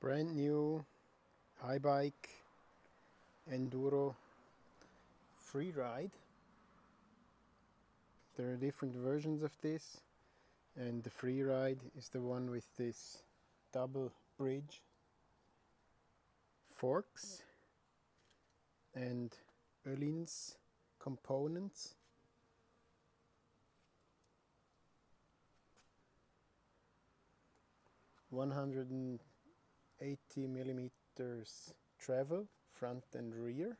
Brand new Haibike Nduro Freeride. There are different versions of this, and the Freeride is the one with this double bridge forks and Ohlins components. $180 millimeters travel, front and rear.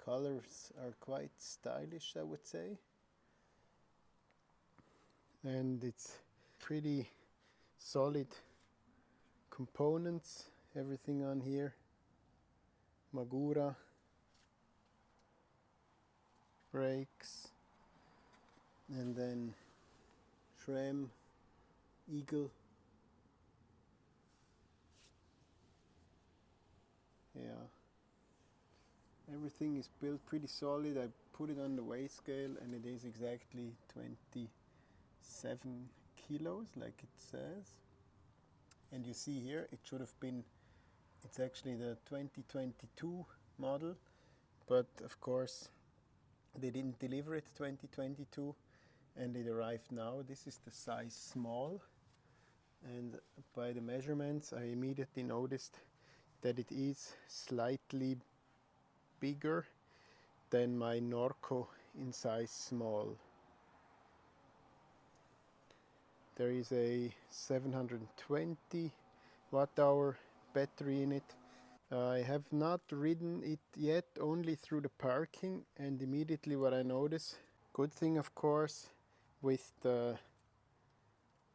Colors are quite stylish, I would say. And it's pretty solid components, everything on here. Magura, brakes, and then Tram, Eagle. Yeah, everything is built pretty solid. I put it on the weight scale and it is exactly 27 kilos like it says. And you see here it should have been, it's actually the 2022 model, but of course they didn't deliver it 2022 and it arrived now. This is the size small, and by the measurements I immediately noticed that it is slightly bigger than my Norco in size small. There is a 720 watt-hour battery in it. I have not ridden it yet, only through the parking, and immediately what I notice, good thing of course, with the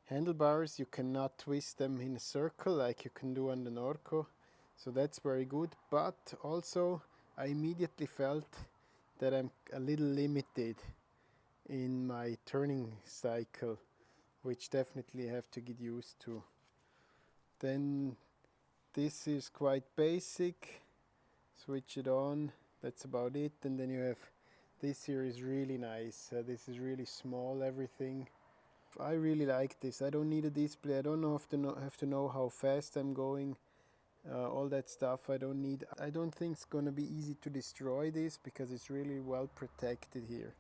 handlebars you cannot twist them in a circle like you can do on the Norco, so that's very good. But also I immediately felt that I'm a little limited in my turning cycle, which definitely I have to get used to. Then this is quite basic, switch it on, that's about it. And then you have, this here is really nice, this is really small, everything. I really like this. I don't need a display, I don't have to know how fast I'm going, all that stuff I don't need. I don't think it's gonna be easy to destroy this because it's really well protected here.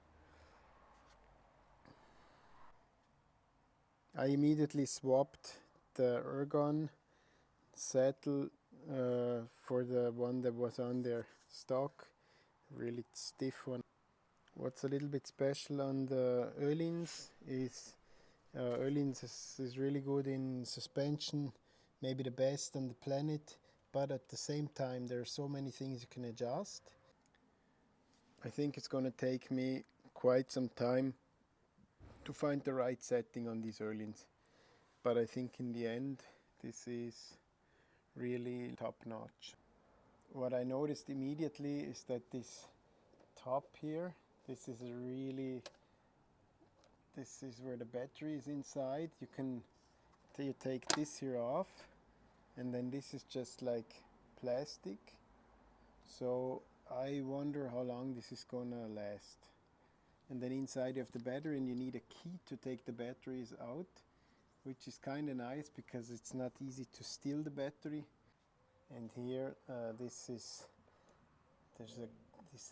I immediately swapped the Ergon saddle for the one that was on their stock, really stiff one. What's a little bit special on the Ohlins is Ohlins is really good in suspension, maybe the best on the planet, but at the same time there are so many things you can adjust. I think it's going to take me quite some time to find the right setting on these Ohlins, but I think in the end this is really top notch. What I noticed immediately is that this top here, this is where the battery is inside. You take this here off, and then this is just like plastic, so I wonder how long this is gonna last. And then inside you have the battery, and you need a key to take the batteries out, which is kind of nice because it's not easy to steal the battery. And here this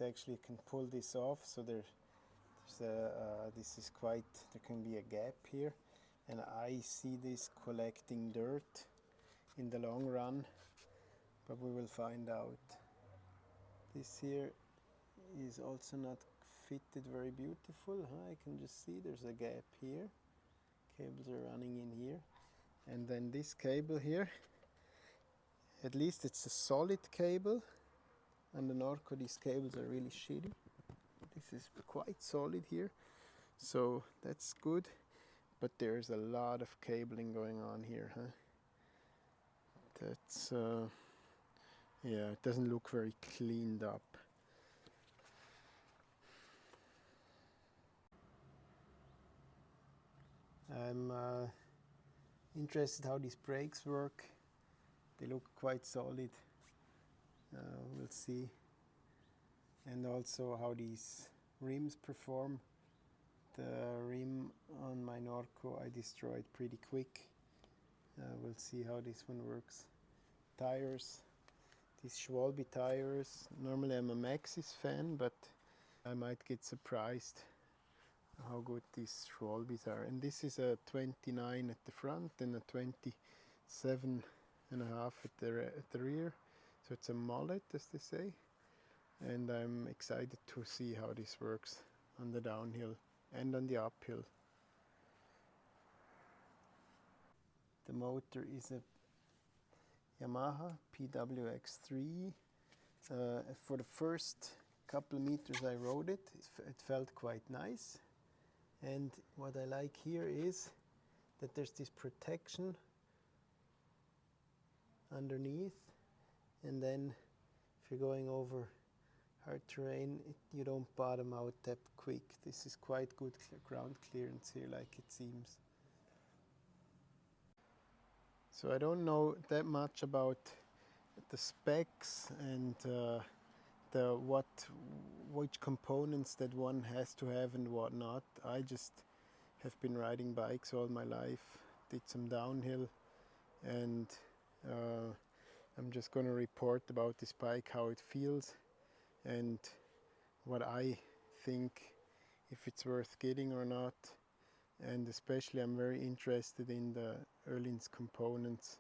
actually, you can pull this off, so there can be a gap here, and I see this collecting dirt in the long run, but we will find out. This here is also not fitted very beautiful, I can just see there's a gap here. Cables are running in here, and then this cable here, at least it's a solid cable. On the Norco these cables are really shitty. This is quite solid here, so that's good, but there's a lot of cabling going on here, That's yeah, it doesn't look very cleaned up. I'm interested how these brakes work. They look quite solid. We'll see. And also how these rims perform. The rim on my Norco I destroyed pretty quick, We'll see how this one works. Tires, these Schwalbe tires. Normally I'm a Maxxis fan, but I might get surprised how good these Schwalbes are. And this is a 29 at the front and a 27.5 at the rear. So it's a mullet, as they say. And I'm excited to see how this works on the downhill and on the uphill. The motor is a Yamaha PWX3. For the first couple of meters I rode it, it felt quite nice. And what I like here is that there's this protection underneath, and then if you're going over hard terrain, you don't bottom out that quick. This is quite good ground clearance here, like it seems. So I don't know that much about the specs and which components that one has to have and what not. I just have been riding bikes all my life, did some downhill, and I'm just going to report about this bike, how it feels and what I think, if it's worth getting or not. And especially I'm very interested in the Ohlins components